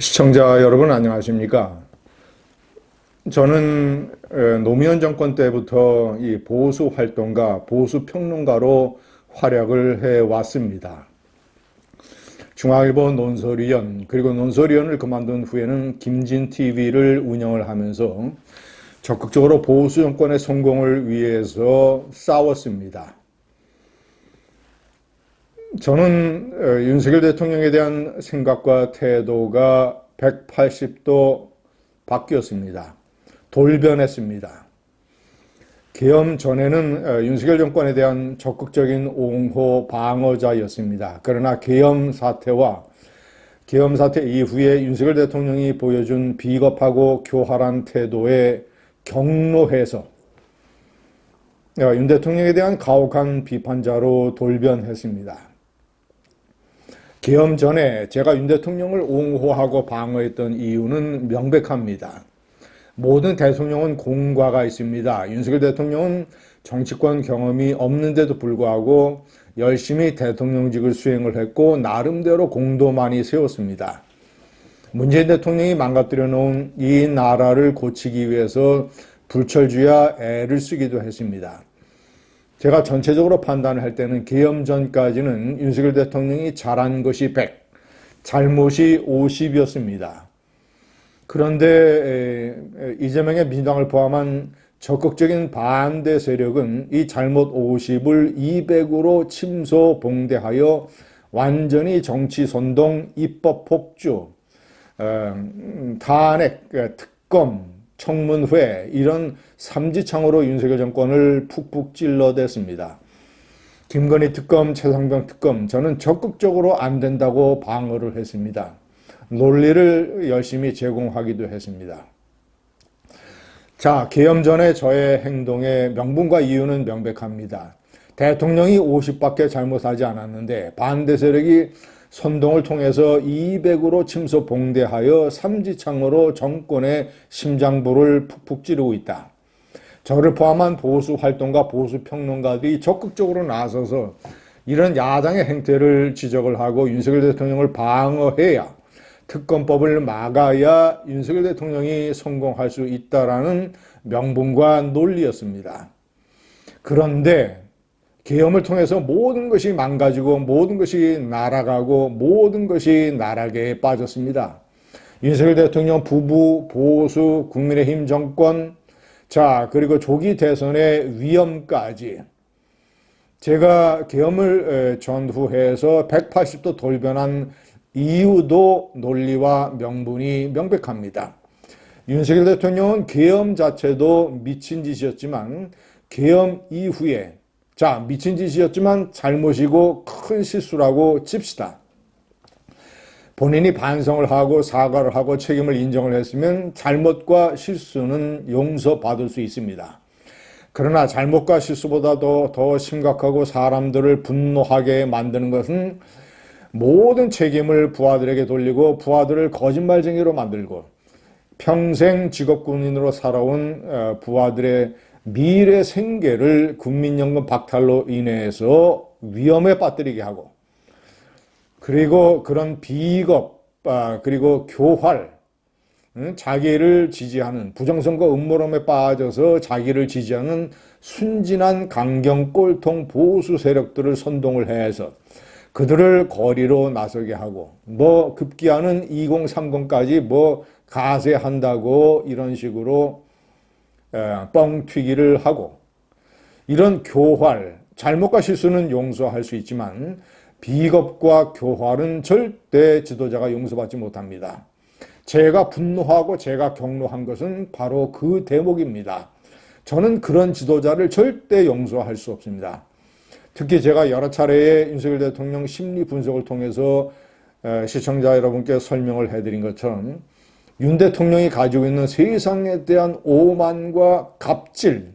시청자 여러분 안녕하십니까? 저는 노무현 정권 때부터 이 보수 활동가, 보수 평론가로 활약을 해 왔습니다. 중앙일보 논설위원, 그리고 논설위원을 그만둔 후에는 김진TV를 운영을 하면서 적극적으로 보수 정권의 성공을 위해서 싸웠습니다. 저는 윤석열 대통령에 대한 생각과 태도가 180도 바뀌었습니다. 돌변했습니다. 계엄 전에는 윤석열 정권에 대한 적극적인 옹호 방어자였습니다. 그러나 계엄 사태 이후에 윤석열 대통령이 보여준 비겁하고 교활한 태도에 격노해서 윤 대통령에 대한 가혹한 비판자로 돌변했습니다. 계엄 전에 제가 윤 대통령을 옹호하고 방어했던 이유는 명백합니다. 모든 대통령은 공과가 있습니다. 윤석열 대통령은 정치권 경험이 없는데도 불구하고 열심히 대통령직을 수행을 했고 나름대로 공도 많이 세웠습니다. 문재인 대통령이 망가뜨려 놓은 이 나라를 고치기 위해서 불철주야 애를 쓰기도 했습니다. 제가 전체적으로 판단을 할 때는 계엄 전까지는 윤석열 대통령이 잘한 것이 100, 잘못이 50이었습니다. 그런데 이재명의 민주당을 포함한 적극적인 반대 세력은 이 잘못 50을 200으로 침소봉대하여 완전히 정치 선동, 입법 폭주, 탄핵, 특검, 청문회 이런 삼지창으로 윤석열 정권을 푹푹 찔러댔습니다. 김건희 특검, 최상병 특검 저는 적극적으로 안 된다고 방어를 했습니다. 논리를 열심히 제공하기도 했습니다. 자, 계엄 전에 저의 행동의 명분과 이유는 명백합니다. 대통령이 50밖에 잘못하지 않았는데 반대 세력이 선동을 통해서 200으로 침소봉대하여 삼지창으로 정권의 심장부를 푹푹 찌르고 있다. 저를 포함한 보수 활동가, 보수 평론가들이 적극적으로 나서서 이런 야당의 행태를 지적을 하고 윤석열 대통령을 방어해야 특검법을 막아야 윤석열 대통령이 성공할 수 있다라는 명분과 논리였습니다. 그런데 계엄을 통해서 모든 것이 망가지고 모든 것이 날아가고 모든 것이 나락에 빠졌습니다. 윤석열 대통령 부부, 보수, 국민의힘 정권, 자 그리고 조기 대선의 위험까지 제가 계엄을 전후해서 180도 돌변한 이유도 논리와 명분이 명백합니다. 윤석열 대통령은 계엄 자체도 미친 짓이었지만 계엄 이후에 자, 미친 짓이었지만 잘못이고 큰 실수라고 칩시다. 본인이 반성을 하고 사과를 하고 책임을 인정을 했으면 잘못과 실수는 용서받을 수 있습니다. 그러나 잘못과 실수보다도 더 심각하고 사람들을 분노하게 만드는 것은 모든 책임을 부하들에게 돌리고 부하들을 거짓말쟁이로 만들고 평생 직업군인으로 살아온 부하들의 미래 생계를 국민연금 박탈로 인해서 위험에 빠뜨리게 하고 그리고 그런 비겁 그리고 교활 자기를 지지하는 부정선거 음모론에 빠져서 자기를 지지하는 순진한 강경 꼴통 보수 세력들을 선동을 해서 그들을 거리로 나서게 하고 뭐 급기야는 2030까지 뭐 가세한다고 이런 식으로 뻥튀기를 하고 이런 교활, 잘못과 실수는 용서할 수 있지만 비겁과 교활은 절대 지도자가 용서받지 못합니다. 제가 분노하고 제가 격노한 것은 바로 그 대목입니다. 저는 그런 지도자를 절대 용서할 수 없습니다. 특히 제가 여러 차례의 윤석열 대통령 심리 분석을 통해서 시청자 여러분께 설명을 해드린 것처럼 윤 대통령이 가지고 있는 세상에 대한 오만과 갑질,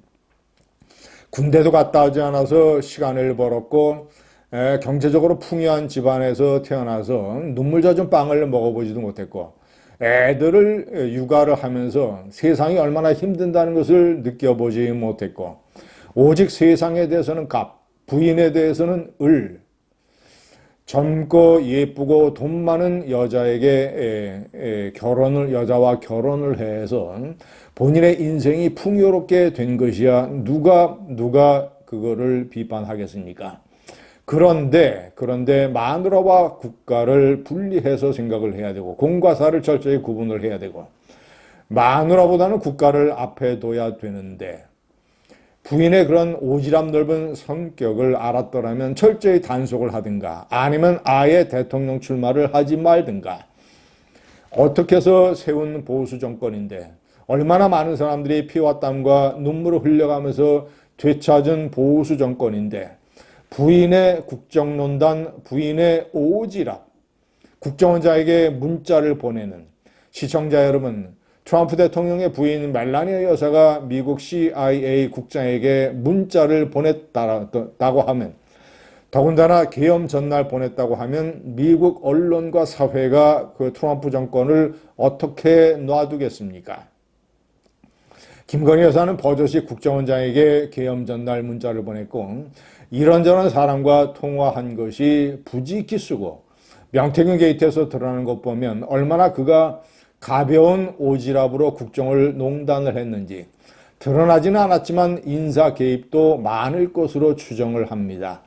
군대도 갔다 오지 않아서 시간을 벌었고 경제적으로 풍요한 집안에서 태어나서 눈물 젖은 빵을 먹어보지도 못했고 애들을 육아를 하면서 세상이 얼마나 힘든다는 것을 느껴보지 못했고 오직 세상에 대해서는 갑, 부인에 대해서는 을, 젊고 예쁘고 돈 많은 여자에게 여자와 결혼을 해서 본인의 인생이 풍요롭게 된 것이야 누가 그거를 비판하겠습니까? 그런데 마누라와 국가를 분리해서 생각을 해야 되고 공과 사를 철저히 구분을 해야 되고 마누라보다는 국가를 앞에 둬야 되는데 부인의 그런 오지랖 넓은 성격을 알았더라면 철저히 단속을 하든가 아니면 아예 대통령 출마를 하지 말든가 어떻게 해서 세운 보수 정권인데 얼마나 많은 사람들이 피와 땀과 눈물을 흘려가면서 되찾은 보수 정권인데 부인의 국정농단, 부인의 오지랖, 국정원자에게 문자를 보내는 시청자 여러분 트럼프 대통령의 부인 멜라니아 여사가 미국 CIA 국장에게 문자를 보냈다고 하면 더군다나 계엄 전날 보냈다고 하면 미국 언론과 사회가 그 트럼프 정권을 어떻게 놔두겠습니까? 김건희 여사는 버젓이 국정원장에게 계엄 전날 문자를 보냈고 이런저런 사람과 통화한 것이 부지기수고 명태균 게이트에서 드러나는 것 보면 얼마나 그가 가벼운 오지랖으로 국정을 농단을 했는지 드러나지는 않았지만 인사 개입도 많을 것으로 추정을 합니다.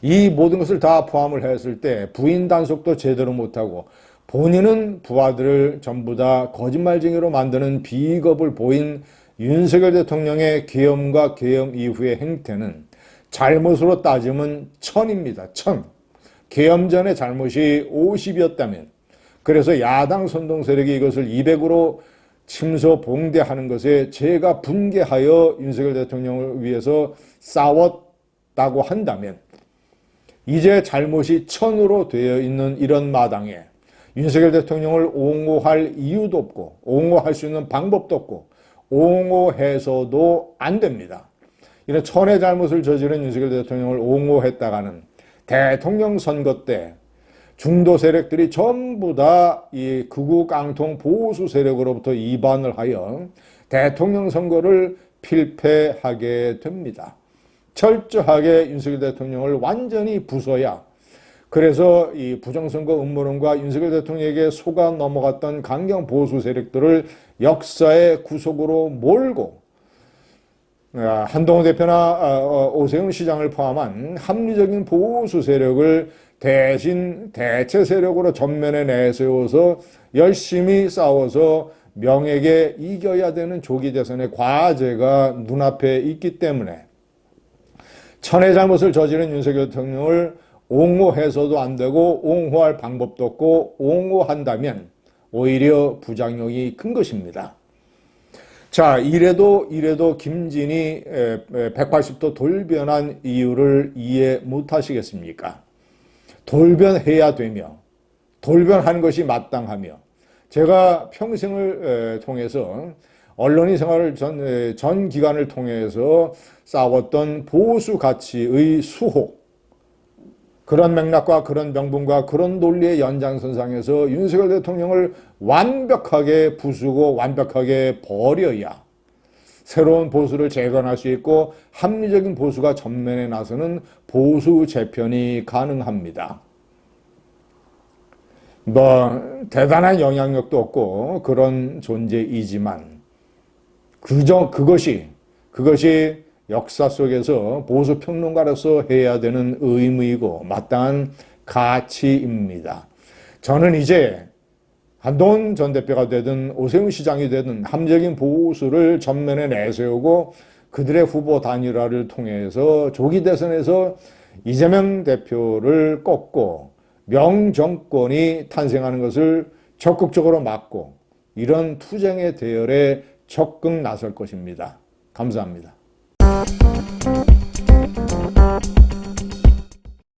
이 모든 것을 다 포함을 했을 때 부인 단속도 제대로 못하고 본인은 부하들을 전부 다 거짓말쟁이로 만드는 비겁을 보인 윤석열 대통령의 계엄과 계엄 이후의 행태는 잘못으로 따지면 1000입니다. 1000. 계엄 전의 잘못이 50이었다면 그래서 야당 선동 세력이 이것을 200으로 침소 봉대하는 것에 제가 분개하여 윤석열 대통령을 위해서 싸웠다고 한다면 이제 잘못이 1000으로 되어 있는 이런 마당에 윤석열 대통령을 옹호할 이유도 없고 옹호할 수 있는 방법도 없고 옹호해서도 안 됩니다. 이런 1000의 잘못을 저지른 윤석열 대통령을 옹호했다가는 대통령 선거 때 중도 세력들이 전부 다 이 극우 깡통 보수 세력으로부터 이반을 하여 대통령 선거를 필패하게 됩니다. 철저하게 윤석열 대통령을 완전히 부숴야 그래서 이 부정선거 음모론과 윤석열 대통령에게 속아 넘어갔던 강경 보수 세력들을 역사의 구속으로 몰고 한동훈 대표나 오세훈 시장을 포함한 합리적인 보수 세력을 대신 대체 세력으로 전면에 내세워서 열심히 싸워서 명예에 이겨야 되는 조기 대선의 과제가 눈앞에 있기 때문에 1000의 잘못을 저지른 윤석열 대통령을 옹호해서도 안 되고 옹호할 방법도 없고 옹호한다면 오히려 부작용이 큰 것입니다. 자, 이래도 김진이 180도 돌변한 이유를 이해 못하시겠습니까? 돌변해야 되며 돌변하는 것이 마땅하며 제가 평생을 통해서 언론인 생활을 전 기간을 통해서 싸웠던 보수 가치의 수호 그런 맥락과 그런 명분과 그런 논리의 연장선상에서 윤석열 대통령을 완벽하게 부수고 완벽하게 버려야 새로운 보수를 재건할 수 있고 합리적인 보수가 전면에 나서는 보수 재편이 가능합니다. 대단한 영향력도 없고 그런 존재이지만 그것이 역사 속에서 보수 평론가로서 해야 되는 의무이고 마땅한 가치입니다. 저는 이제 한동훈 전 대표가 되든 오세훈 시장이 되든 합리적인 보수를 전면에 내세우고 그들의 후보 단일화를 통해서 조기 대선에서 이재명 대표를 꺾고 명정권이 탄생하는 것을 적극적으로 막고 이런 투쟁의 대열에 적극 나설 것입니다. 감사합니다.